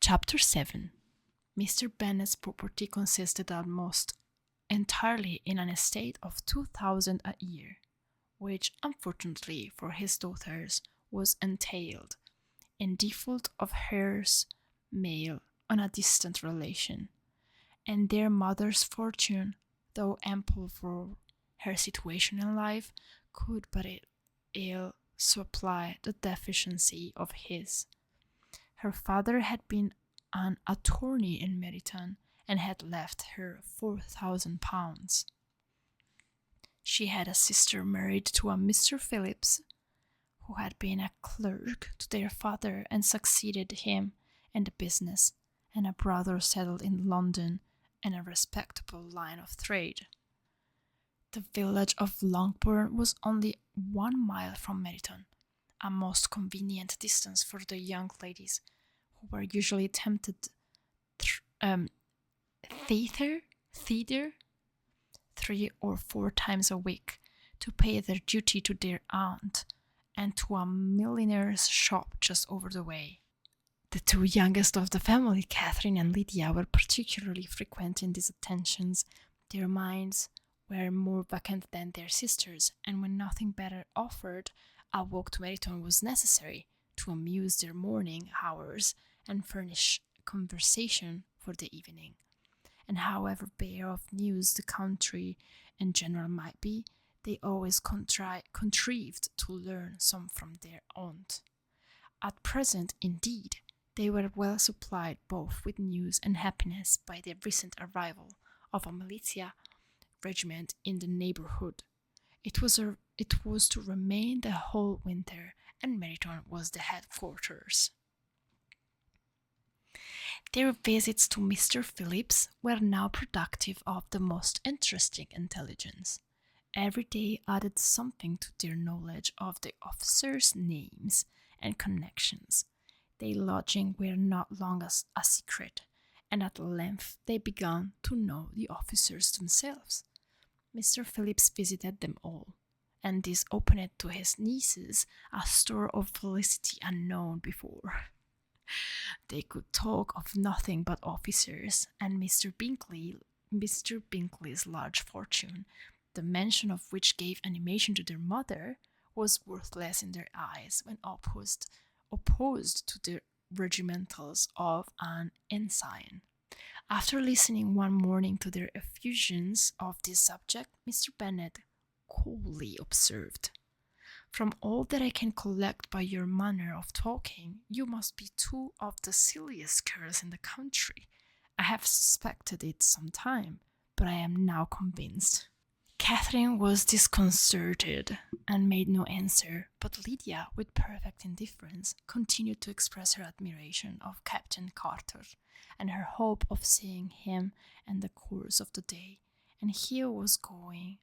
Chapter 7. Mr. Bennet's property consisted almost entirely in an estate of 2,000 a year, which, unfortunately for his daughters, was entailed, in default of heirs male, on a distant relation, and their mother's fortune, though ample for her situation in life, could but ill supply the deficiency of his. Her father had been an attorney in Meryton and had left her £4,000. She had a sister married to a Mr. Phillips, who had been a clerk to their father and succeeded him in the business, and a brother settled in London in a respectable line of trade. The village of Longbourn was only 1 mile from Meryton, a most convenient distance for the young ladies, who were usually tempted thither 3 or 4 times a week to pay their duty to their aunt and to a milliner's shop just over the way. The 2 youngest of the family, Catherine and Lydia, were particularly frequent in these attentions. Their minds were more vacant than their sisters', and when nothing better offered, a walk to Meryton was necessary to amuse their morning hours and furnish conversation for the evening. And however bare of news the country in general might be, they always contrived to learn some from their aunt. At present, indeed, they were well supplied both with news and happiness by the recent arrival of a militia regiment in the neighbourhood. It was to remain the whole winter, and Meryton was the headquarters. Their visits to Mr. Phillips were now productive of the most interesting intelligence. Every day added something to their knowledge of the officers' names and connections. Their lodging were not long a secret, and at length they began to know the officers themselves. Mr. Phillips visited them all, and this opened to his nieces a store of felicity unknown before. They could talk of nothing but officers, and Mr. Bingley's large fortune, the mention of which gave animation to their mother, was worthless in their eyes when opposed to the regimentals of an ensign. After listening one morning to their effusions of this subject, Mr. Bennet coolly observed, "From all that I can collect by your manner of talking, you must be 2 of the silliest girls in the country. I have suspected it some time, but I am now convinced." Catherine was disconcerted and made no answer, but Lydia, with perfect indifference, continued to express her admiration of Captain Carter and her hope of seeing him in the course of the day, and he was going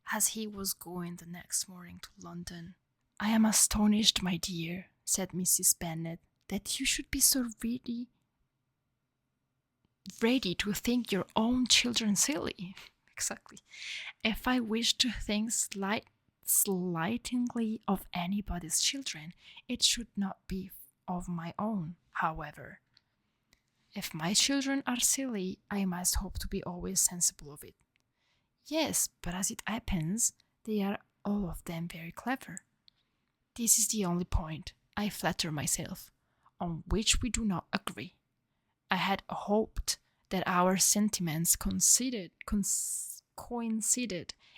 the next morning to London. "I am astonished, my dear," said Mrs. Bennet, "that you should be so ready to think your own children silly." Exactly. If I wish to think slightingly of anybody's children, it should not be of my own, however. If my children are silly, I must hope to be always sensible of it. Yes, but as it happens, they are all of them very clever. This is the only point, I flatter myself, on which we do not agree. I had hoped that our sentiments coincided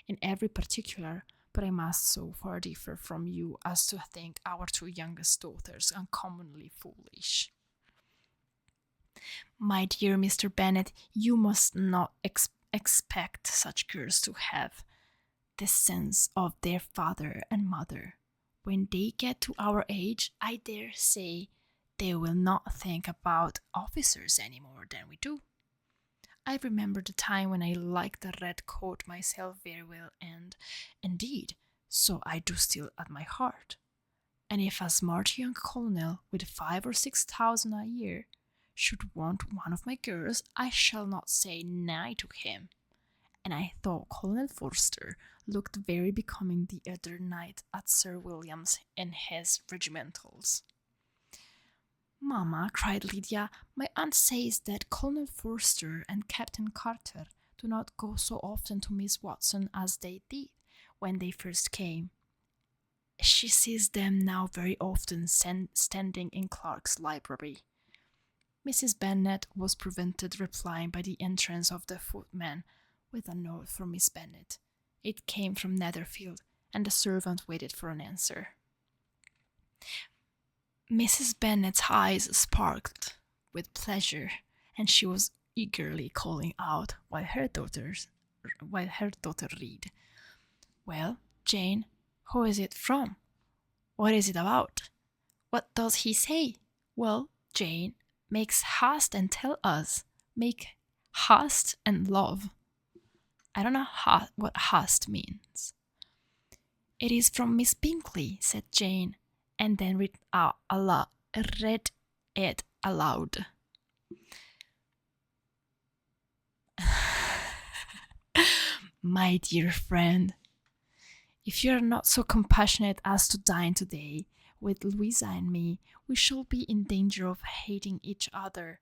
in every particular, but I must so far differ from you as to think our 2 youngest daughters uncommonly foolish. My dear Mr. Bennet, you must not expect such girls to have the sense of their father and mother. When they get to our age, I dare say they will not think about officers any more than we do. I remember the time when I liked the red coat myself very well, and, indeed, so I do still at my heart. And if a smart young colonel with 5,000 or 6,000 a year should want one of my girls, I shall not say nay to him. And I thought Colonel Forster looked very becoming the other night at Sir William's in his regimentals. Mamma, cried Lydia, my aunt says that Colonel Forster and Captain Carter do not go so often to Miss Watson as they did when they first came. She sees them now very often standing in Clark's library. Mrs. Bennet was prevented replying by the entrance of the footman with a note for Miss Bennet. It came from Netherfield, and the servant waited for an answer. Mrs. Bennet's eyes sparkled with pleasure, and she was eagerly calling out while her daughter read. Well, Jane, who is it from? What is it about? What does he say? Well, Jane, makes haste and tell us. Make haste and love. I don't know what haste means. It is from Miss Bingley, said Jane, and then read it aloud. My dear friend, if you are not so compassionate as to dine today with Louisa and me, we shall be in danger of hating each other.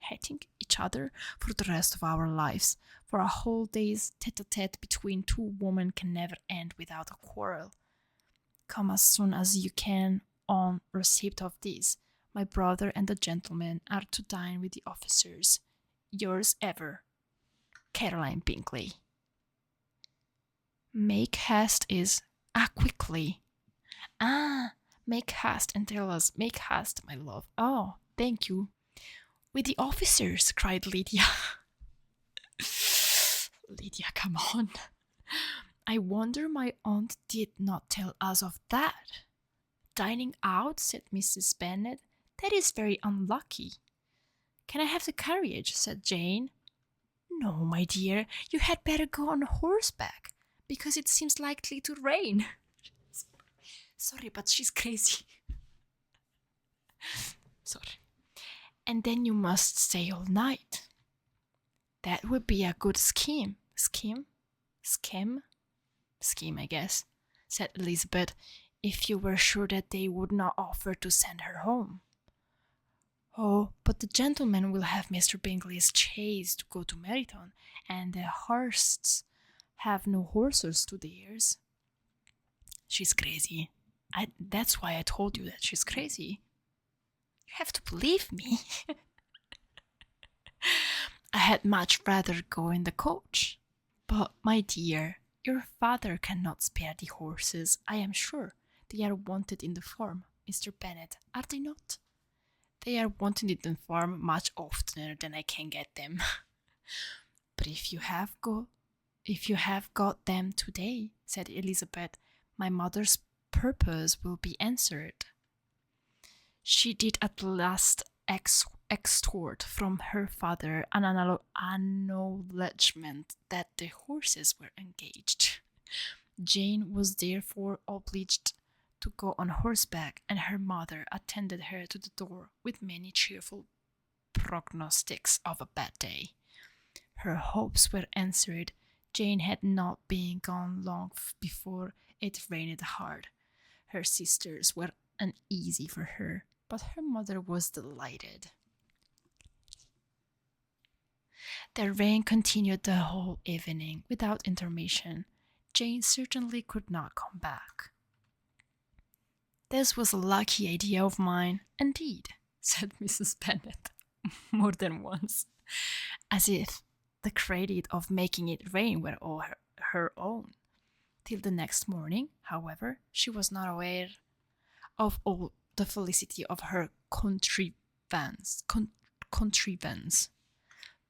Hating each other for the rest of our lives, for a whole day's tete-a-tete between two women can never end without a quarrel. Come as soon as you can on receipt of this. My brother and the gentlemen are to dine with the officers. Yours ever, Caroline Bingley. Make haste is quickly. Make haste and tell us. Make haste, my love. Oh, thank you. With the officers, cried Lydia. Lydia, come on. I wonder my aunt did not tell us of that. Dining out, said Mrs. Bennet. That is very unlucky. Can I have the carriage? Said Jane. No, my dear, you had better go on horseback, because it seems likely to rain. Sorry, but she's crazy. Sorry. And then you must stay all night. That would be a good scheme. Scheme, I guess, said Elizabeth, if you were sure that they would not offer to send her home. Oh, but the gentleman will have Mr. Bingley's chaise to go to Meryton, and the Hursts have no horses to theirs. She's crazy. That's why I told you that she's crazy. You have to believe me. I had much rather go in the coach. But, my dear, your father cannot spare the horses, I am sure. They are wanted in the farm, Mr. Bennet, are they not? They are wanted in the farm much oftener than I can get them. But if you have got them today, said Elizabeth, my mother's purpose will be answered. She did at last extort from her father an acknowledgment that the horses were engaged. Jane was therefore obliged to go on horseback, and her mother attended her to the door with many cheerful prognostics of a bad day. Her hopes were answered. Jane had not been gone long before it rained hard. Her sisters were uneasy for her, but her mother was delighted. The rain continued the whole evening without intermission. Jane certainly could not come back. This was a lucky idea of mine, indeed, said Mrs. Bennet, more than once, as if the credit of making it rain were all her own. Till the next morning, however, she was not aware of all the felicity of her contrivance.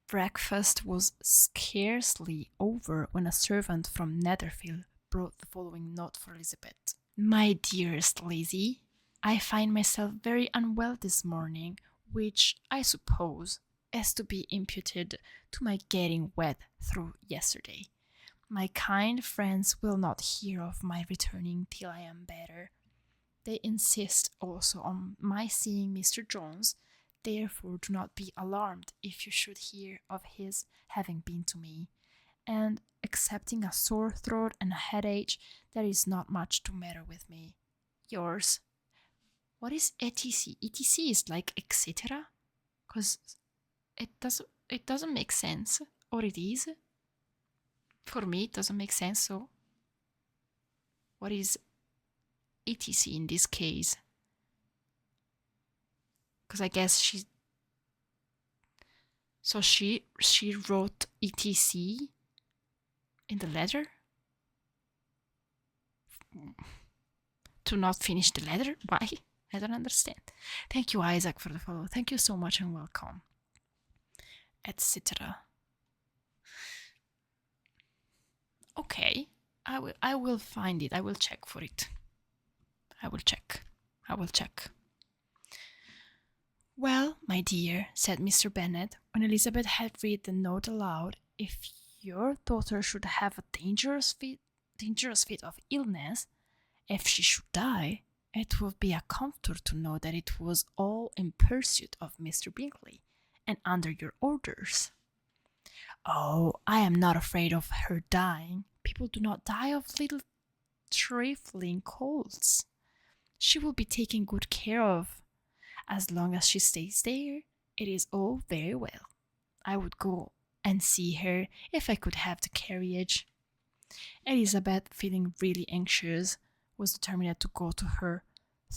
Breakfast was scarcely over when a servant from Netherfield brought the following note for Elizabeth. My dearest Lizzie, I find myself very unwell this morning, which, I suppose, is to be imputed to my getting wet through yesterday. My kind friends will not hear of my returning till I am better. They insist also on my seeing Mr. Jones, therefore do not be alarmed if you should hear of his having been to me, and excepting a sore throat and a headache, there is not much the matter with me. Yours. What is etc? etc is like etc, because it doesn't make sense, or it is. For me, it doesn't make sense. So, what is etc in this case? Because I guess she wrote etc in the letter to not finish the letter. Why? I don't understand. Thank you, Isaac, for the follow. Thank you so much and welcome. Etc. Okay, I will find it. I will check for it. I will check. Well, my dear, said Mr. Bennet, when Elizabeth had read the note aloud, if your daughter should have a dangerous fit of illness, if she should die, it would be a comfort to know that it was all in pursuit of Mr. Bingley, and under your orders. Oh, I am not afraid of her dying. People do not die of little trifling colds. She will be taken good care of. As long as she stays there, it is all very well. I would go and see her if I could have the carriage. Elizabeth, feeling really anxious, was determined to go to her,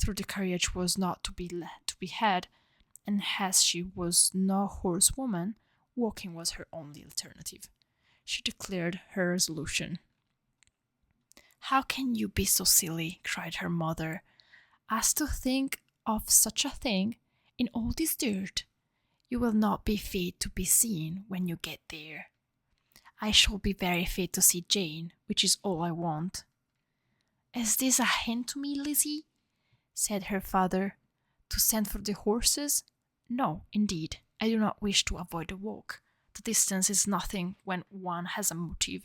though the carriage was not to be had, and as she was no horsewoman, walking was her only alternative. She declared her resolution. How can you be so silly, cried her mother, as to think of such a thing in all this dirt? You will not be fit to be seen when you get there. I shall be very fit to see Jane, which is all I want. Is this a hint to me, Lizzie? Said her father. To send for the horses? No, indeed, I do not wish to avoid the walk. The distance is nothing when one has a motive.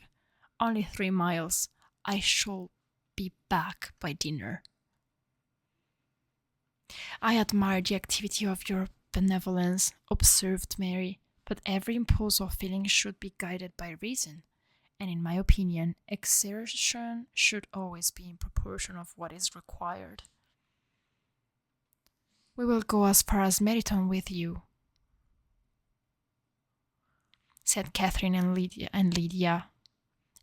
Only 3 miles. I shall be back by dinner. I admire the activity of your benevolence, observed Mary, but every impulse of feeling should be guided by reason, and in my opinion, exertion should always be in proportion of what is required. We will go as far as Meryton with you, said Catherine and Lydia.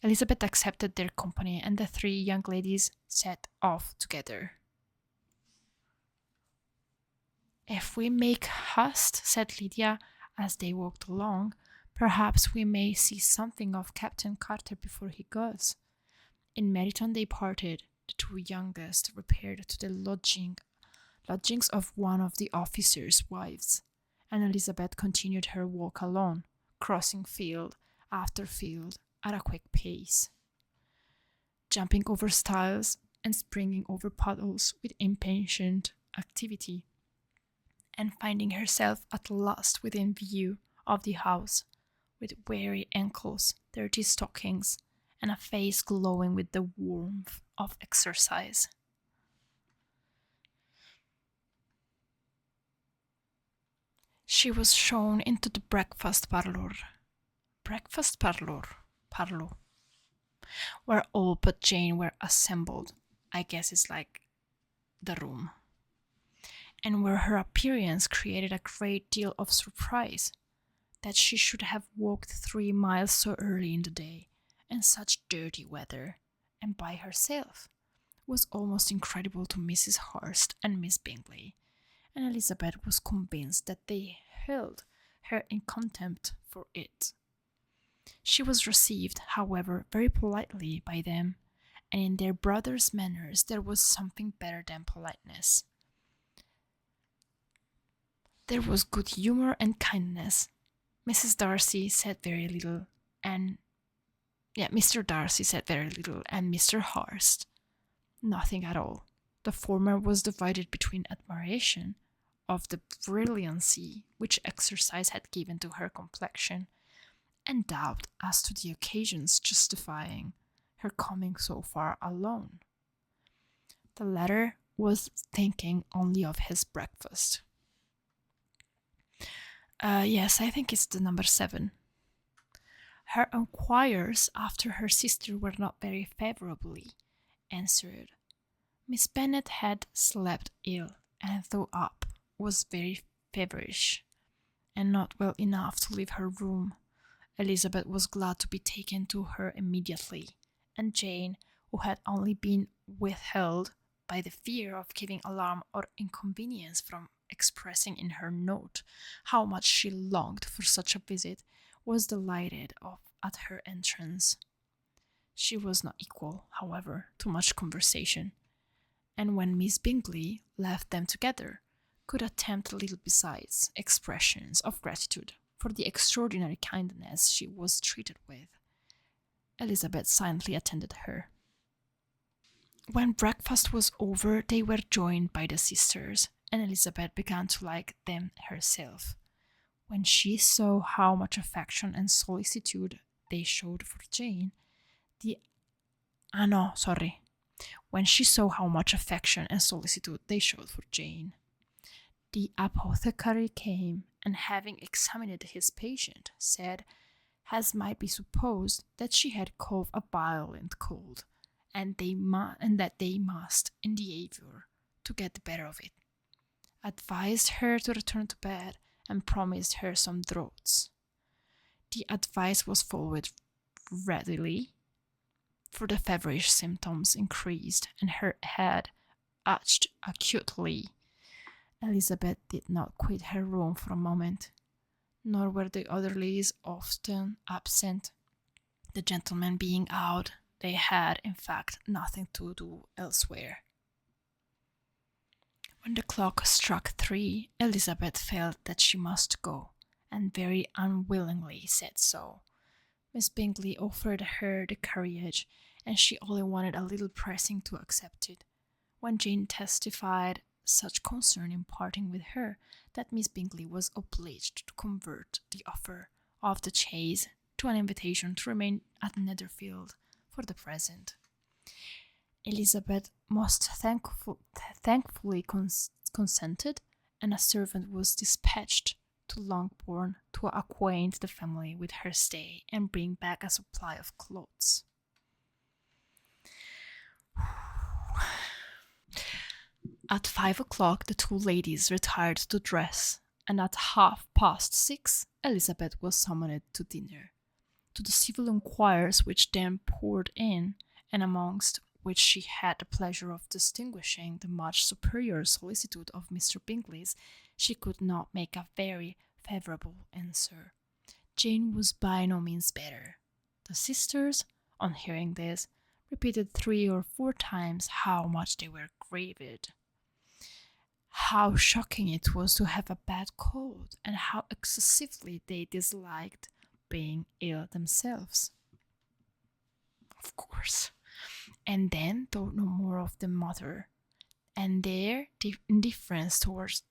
Elizabeth accepted their company, and the 3 young ladies set off together. If we make haste, said Lydia, as they walked along, perhaps we may see something of Captain Carter before he goes. In Meryton they parted. The 2 youngest repaired to the lodgings of one of the officers' wives, and Elizabeth continued her walk alone, crossing field after field at a quick pace, jumping over stiles and springing over puddles with impatient activity, and finding herself at last within view of the house, with weary ankles, dirty stockings, and a face glowing with the warmth of exercise. She was shown into the breakfast parlour, where all but Jane were assembled. I guess it's like the room. And where her appearance created a great deal of surprise. That she should have walked 3 miles so early in the day, in such dirty weather, and by herself, was almost incredible to Mrs. Hurst and Miss Bingley, and Elizabeth was convinced that they held her in contempt for it. She was received, however, very politely by them, and in their brother's manners there was something better than politeness. There was good humour and kindness. Mrs. Darcy said very little, and Mr. Darcy said very little, and Mr. Hurst nothing at all. The former was divided between admiration of the brilliancy which exercise had given to her complexion, and doubt as to the occasions justifying her coming so far alone. The latter was thinking only of his breakfast. Yes, I think it's the number 7. Her enquiries after her sister were not very favourably answered. Miss Bennet had slept ill, and though up, was very feverish and not well enough to leave her room. Elizabeth was glad to be taken to her immediately, and Jane, who had only been withheld by the fear of giving alarm or inconvenience from expressing in her note how much she longed for such a visit, was delighted at her entrance. She was not equal, however, to much conversation, and when Miss Bingley left them together, could attempt little besides expressions of gratitude for the extraordinary kindness she was treated with. Elizabeth silently attended her. When breakfast was over, they were joined by the sisters, and Elizabeth began to like them herself. When she saw how much affection and solicitude they showed for Jane, the no, sorry. When she saw how much affection and solicitude they showed for Jane, the apothecary came, and having examined his patient, said, as might be supposed, that she had caught a violent cold, and that they must endeavour to get the better of it, advised her to return to bed, and promised her some draughts. The advice was followed readily, for the feverish symptoms increased, and her head ached acutely. Elizabeth did not quit her room for a moment, nor were the other ladies often absent. The gentlemen being out, they had, in fact, nothing to do elsewhere. When the clock struck 3, Elizabeth felt that she must go, and very unwillingly said so. Miss Bingley offered her the carriage, and she only wanted a little pressing to accept it, when Jane testified such concern in parting with her that Miss Bingley was obliged to convert the offer of the chaise to an invitation to remain at Netherfield for the present. Elizabeth most thankfully consented, and a servant was dispatched to Longbourn to acquaint the family with her stay and bring back a supply of clothes. At 5 o'clock the two ladies retired to dress, and at 6:30 Elizabeth was summoned to dinner. To the civil inquiries which then poured in, and amongst which she had the pleasure of distinguishing the much superior solicitude of Mr. Bingley's, she could not make a very favourable answer. Jane was by no means better. The sisters, on hearing this, repeated 3 or 4 times how much they were grieved, how shocking it was to have a bad cold, and how excessively they disliked being ill themselves. Of course. And then thought no more of the mother, and their indifference towards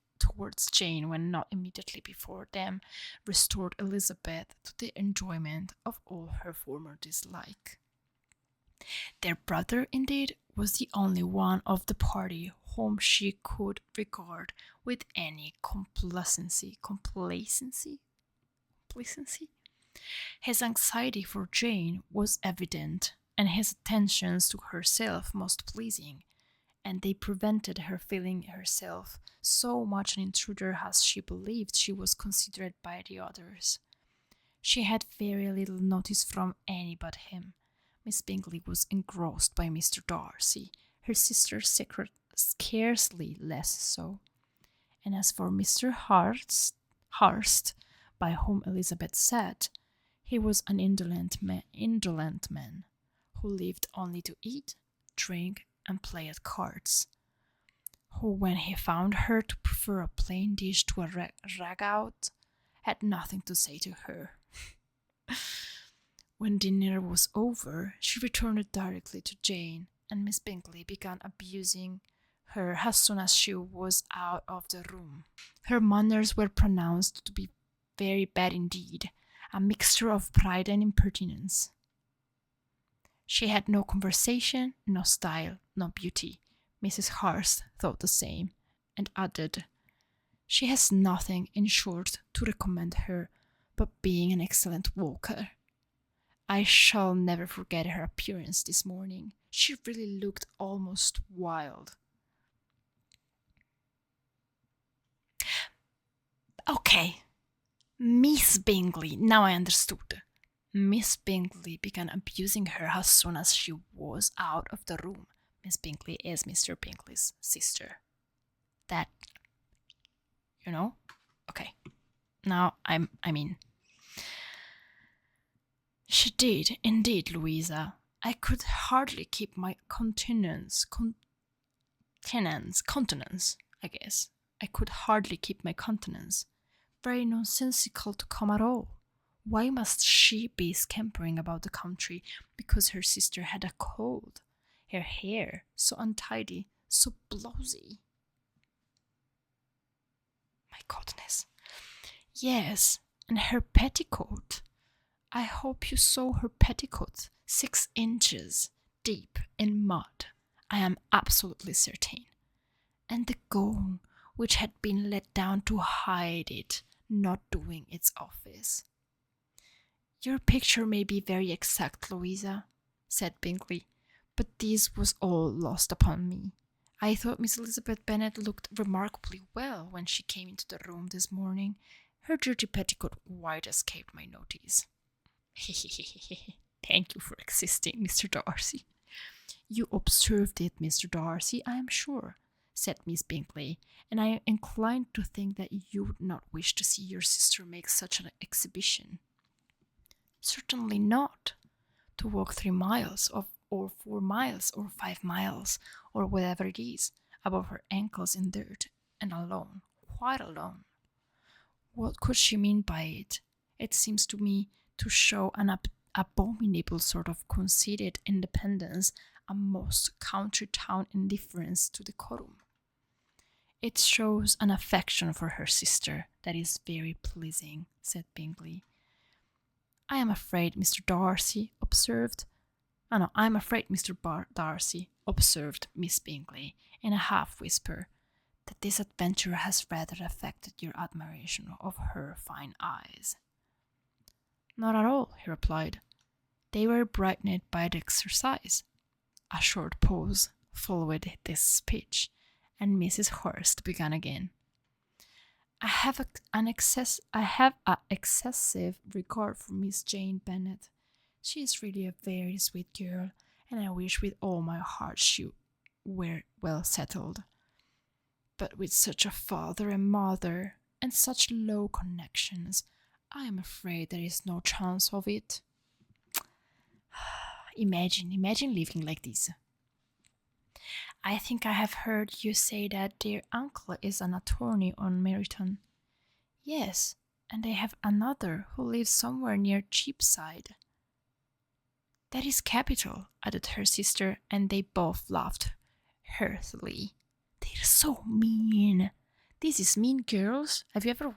Jane when not immediately before them restored Elizabeth to the enjoyment of all her former dislike. Their brother, indeed, was the only one of the party whom she could regard with any complacency. His anxiety for Jane was evident, and his attentions to herself most pleasing, and they prevented her feeling herself so much an intruder as she believed she was considered by the others. She had very little notice from any but him. Miss Bingley was engrossed by Mr. Darcy, her sister scarcely less so. And as for Mr. Hurst, by whom Elizabeth sat, he was an indolent man, who lived only to eat, drink, and play at cards, who, when he found her to prefer a plain dish to a ragout, had nothing to say to her. When dinner was over, she returned directly to Jane, and Miss Bingley began abusing her as soon as she was out of the room. Her manners were pronounced to be very bad indeed, a mixture of pride and impertinence. She had no conversation, no style, no beauty. Mrs. Hurst thought the same, and added, "She has nothing, in short, to recommend her, but being an excellent walker. I shall never forget her appearance this morning. She really looked almost wild." Okay, Miss Bingley, now I understood. Miss Bingley began abusing her as soon as she was out of the room. Miss Bingley is Mr. Bingley's sister. That, you know? Okay. Now I mean. She did, indeed, Louisa. I could hardly keep my countenance, I guess. I could hardly keep my countenance. Very nonsensical to come at all. Why must she be scampering about the country because her sister had a cold? Her hair, so untidy, so blousy. My goodness. Yes, and her petticoat. I hope you saw her petticoat, 6 inches deep in mud. I am absolutely certain. And the gown, which had been let down to hide it, not doing its office. Your picture may be very exact, Louisa, said Bingley, but this was all lost upon me. I thought Miss Elizabeth Bennet looked remarkably well when she came into the room this morning. Her dirty petticoat quite escaped my notice. Thank you for existing, Mr. Darcy. You observed it, Mr. Darcy, I am sure, said Miss Bingley, and I am inclined to think that you would not wish to see your sister make such an exhibition. Certainly not. To walk 3 miles, or 4 miles, or 5 miles, or whatever it is, above her ankles in dirt, and alone, quite alone. What could she mean by it? It seems to me to show an abominable sort of conceited independence, a most country town indifference to decorum. It shows an affection for her sister that is very pleasing, said Bingley. I am afraid Mr. Darcy observed Miss Bingley in a half whisper, that this adventure has rather affected your admiration of her fine eyes. Not at all, he replied. They were brightened by the exercise. A short pause followed this speech, and Mrs. Hurst began again. I have a excessive regard for Miss Jane Bennet. She is really a very sweet girl, and I wish with all my heart she were well settled. But with such a father and mother, and such low connections, I am afraid there is no chance of it. Imagine living like this. I think I have heard you say that their uncle is an attorney on Meryton. Yes, and they have another who lives somewhere near Cheapside. That is capital, added her sister, and they both laughed heartily. They're so mean. This is Mean Girls. Have you ever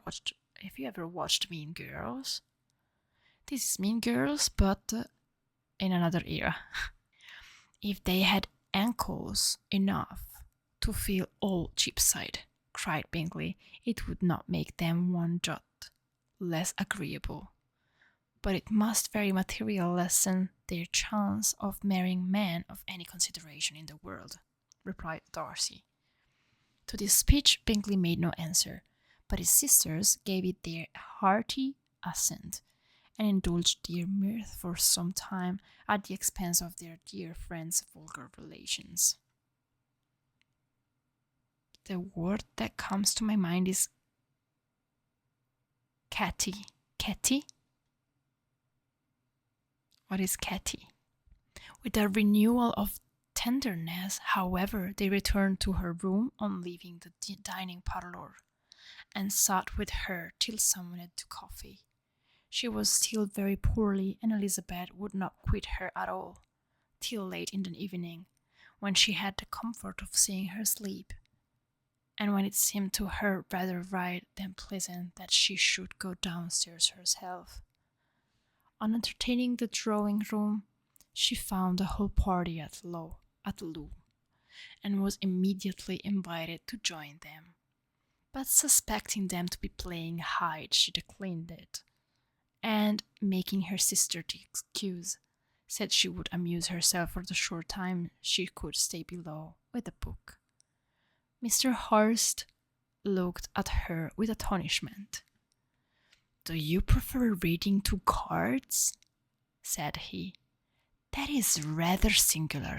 watched Mean Girls? This is Mean Girls, but in another era. If they had ankles enough to fill all Cheapside, cried Bingley, it would not make them one jot less agreeable. But it must very materially lessen their chance of marrying men of any consideration in the world, replied Darcy. To this speech Bingley made no answer, but his sisters gave it their hearty assent, and indulged their mirth for some time at the expense of their dear friend's vulgar relations. The word that comes to my mind is catty. Catty? What is catty? With a renewal of tenderness, however, they returned to her room on leaving the dining parlour, and sat with her till summoned to coffee. She was still very poorly, and Elizabeth would not quit her at all, till late in the evening, when she had the comfort of seeing her sleep, and when it seemed to her rather right than pleasant that she should go downstairs herself. On entertaining the drawing-room, she found the whole party at Loo, and was immediately invited to join them. But suspecting them to be playing hide, she declined it, and, making her sister the excuse, said she would amuse herself for the short time she could stay below with a book. Mr. Hurst looked at her with astonishment. Do you prefer reading to cards? Said he. That is rather singular.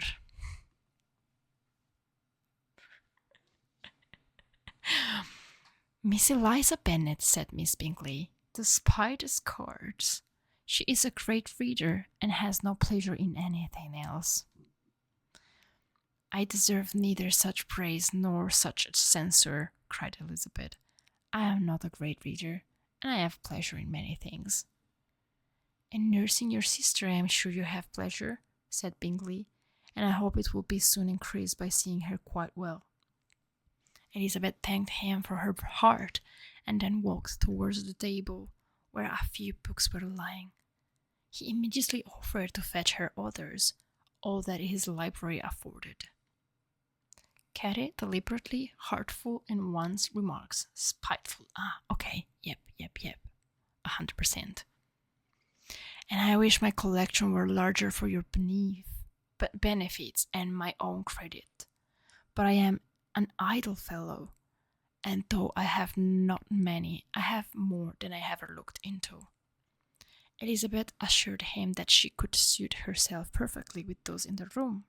Miss Eliza Bennet, said Miss Bingley, despises cards. She is a great reader and has no pleasure in anything else. I deserve neither such praise nor such censure, cried Elizabeth. I am not a great reader, and I have pleasure in many things. In nursing your sister, I am sure you have pleasure, said Bingley, and I hope it will be soon increased by seeing her quite well. Elizabeth thanked him for her heart, and then walked towards the table, where a few books were lying. He immediately offered to fetch her others, all that his library afforded. Cathy, deliberately heartful in one's remarks, spiteful. Okay, yep, 100%. And I wish my collection were larger for your benefits and my own credit. But I am an idle fellow, and though I have not many, I have more than I ever looked into. Elizabeth assured him that she could suit herself perfectly with those in the room.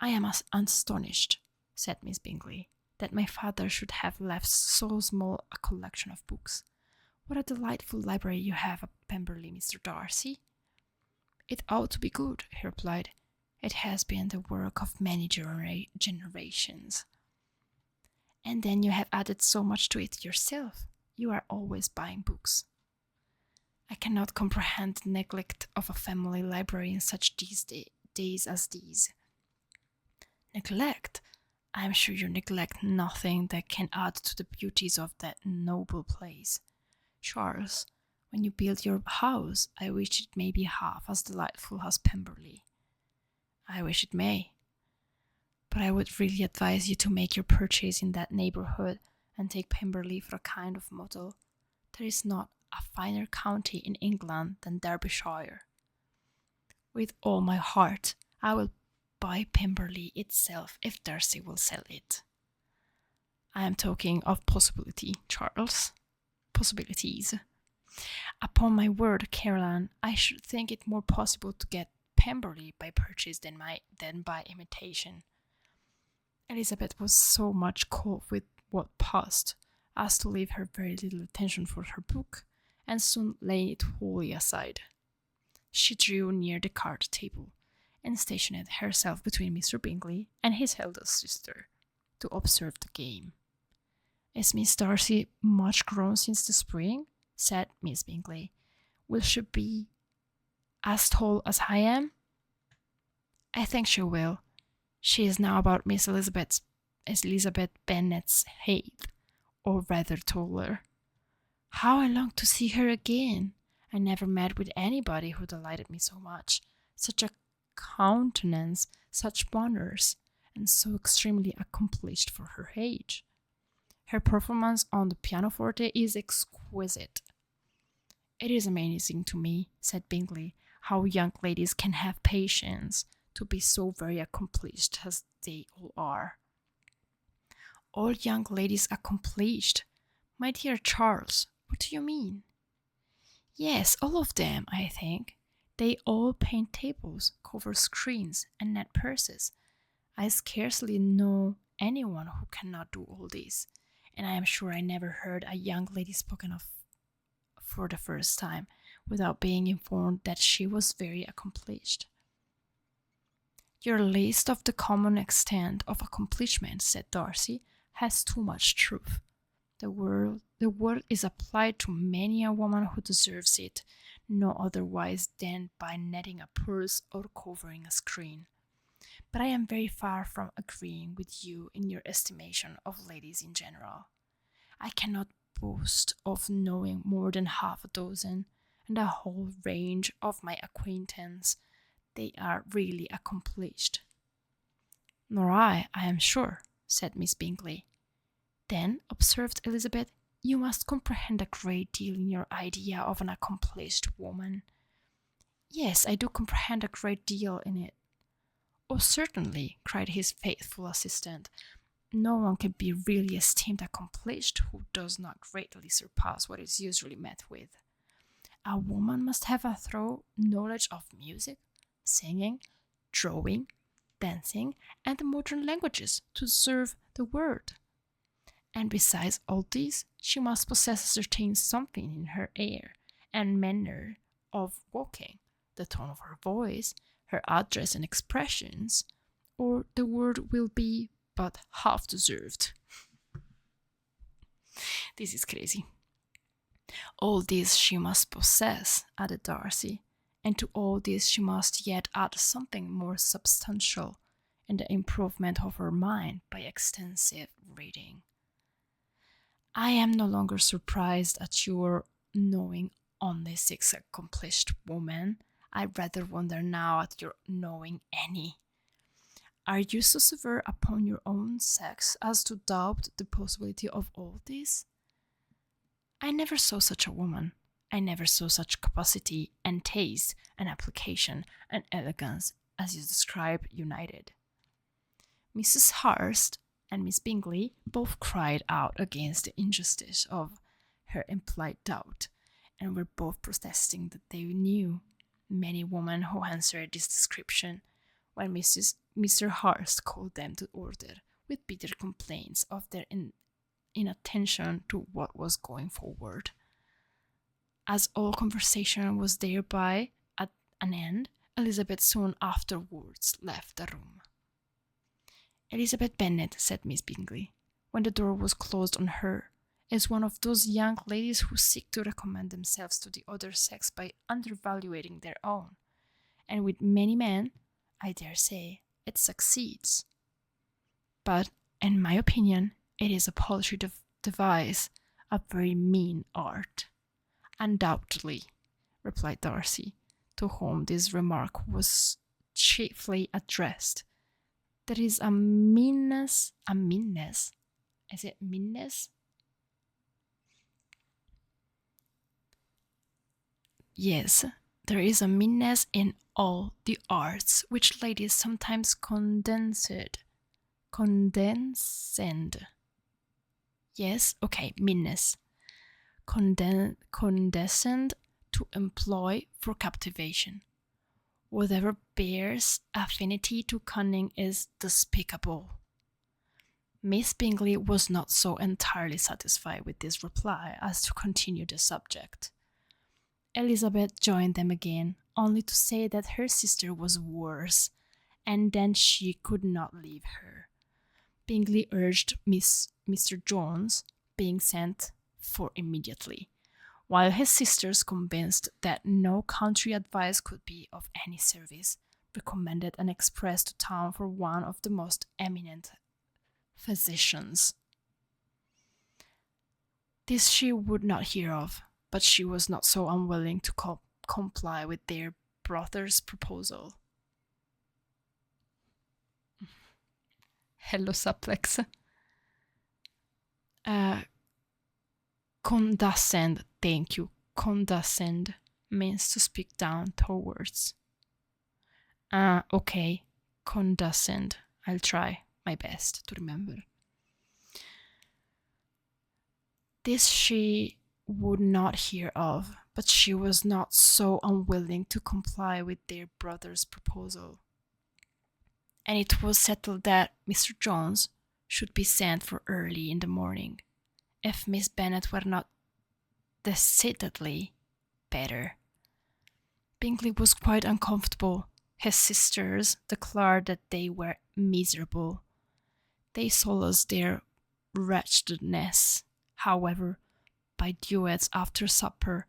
I am astonished, said Miss Bingley, that my father should have left so small a collection of books. What a delightful library you have at Pemberley, Mr. Darcy. It ought to be good, he replied. It has been the work of many generations. And then you have added so much to it yourself. You are always buying books. I cannot comprehend the neglect of a family library in such days as these. Neglect? I am sure you neglect nothing that can add to the beauties of that noble place. Charles, when you build your house, I wish it may be half as delightful as Pemberley. I wish it may. But I would really advise you to make your purchase in that neighborhood and take Pemberley for a kind of model. There is not a finer county in England than Derbyshire. With all my heart, I will buy Pemberley itself if Darcy will sell it. I am talking of possibility, Charles. Possibilities. Upon my word, Caroline, I should think it more possible to get Pemberley by purchase than by imitation. Elizabeth was so much caught with what passed as to leave her very little attention for her book, and soon laid it wholly aside. She drew near the card table, and stationed herself between Mr. Bingley and his eldest sister, to observe the game. Is Miss Darcy much grown since the spring? Said Miss Bingley. Will she be as tall as I am? I think she will. She is now about Miss Elizabeth Bennet's height, or rather taller. How I long to see her again! I never met with anybody who delighted me so much. Such a countenance, such manners, and so extremely accomplished for her age. Her performance on the pianoforte is exquisite. It is amazing to me, said Bingley, how young ladies can have patience to be so very accomplished as they all are. All young ladies accomplished? My dear Charles, what do you mean? Yes, all of them, I think. They all paint tables, cover screens, and net purses. I scarcely know anyone who cannot do all this, and I am sure I never heard a young lady spoken of for the first time without being informed that she was very accomplished. Your list of the common extent of accomplishment, said Darcy, has too much truth. The word is applied to many a woman who deserves it, no otherwise than by netting a purse or covering a screen. But I am very far from agreeing with you in your estimation of ladies in general. I cannot boast of knowing more than half a dozen, and the whole range of my acquaintance, they are really accomplished. Nor I am sure, said Miss Bingley. Then, observed Elizabeth, you must comprehend a great deal in your idea of an accomplished woman. Yes, I do comprehend a great deal in it. Oh, certainly, cried his faithful assistant. no one can be really esteemed accomplished who does not greatly surpass what is usually met with. A woman must have a thorough knowledge of music, singing, drawing, dancing, and the modern languages to serve the world. And besides all this, she must possess a certain something in her air and manner of walking, the tone of her voice, her address and expressions, or the word will be but half deserved. This is crazy. All this she must possess, added Darcy, and to all this she must yet add something more substantial in the improvement of her mind by extensive reading. I am no longer surprised at your knowing only 6 accomplished women. I rather wonder now at your knowing any. Are you so severe upon your own sex as to doubt the possibility of all this? I never saw such a woman. I never saw such capacity and taste and application and elegance as you describe united. Mrs. Hurst and Miss Bingley both cried out against the injustice of her implied doubt, and were both protesting that they knew many women who answered this description, when Mr. Hurst called them to order with bitter complaints of their inattention to what was going forward. As all conversation was thereby at an end, Elizabeth soon afterwards left the room. Elizabeth Bennet, said Miss Bingley, when the door was closed on her, is one of those young ladies who seek to recommend themselves to the other sex by undervaluing their own, and with many men, I dare say, it succeeds. But, in my opinion, it is a paltry device, a very mean art. Undoubtedly, replied Darcy, to whom this remark was chiefly addressed. There is a meanness, is it meanness? Yes, there is a meanness in all the arts which ladies sometimes condescend. Yes, okay, meanness. Condescend to employ for captivation. Whatever bears affinity to cunning is despicable. Miss Bingley was not so entirely satisfied with this reply as to continue the subject. Elizabeth joined them again, only to say that her sister was worse, and then she could not leave her. Bingley urged Mr. Jones being sent for immediately, while his sisters, convinced that no country advice could be of any service, recommended an express to town for one of the most eminent physicians. This she would not hear of, but she was not so unwilling to comply with their brother's proposal. Hello, Supplex. Condescend, thank you. Condescend means to speak down towards. Okay. Condescend. I'll try my best to remember. This she would not hear of, but she was not so unwilling to comply with their brother's proposal. And it was settled that Mr. Jones should be sent for early in the morning, if Miss Bennet were not decidedly better. Bingley was quite uncomfortable. His sisters declared that they were miserable. They solaced their wretchedness, however, by duets after supper,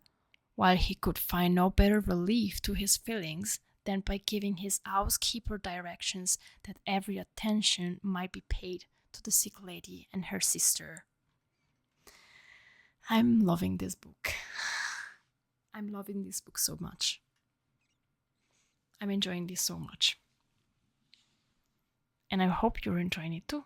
while he could find no better relief to his feelings than by giving his housekeeper directions that every attention might be paid to the sick lady and her sister. I'm loving this book. I'm loving this book so much. I'm enjoying this so much. And I hope you're enjoying it too.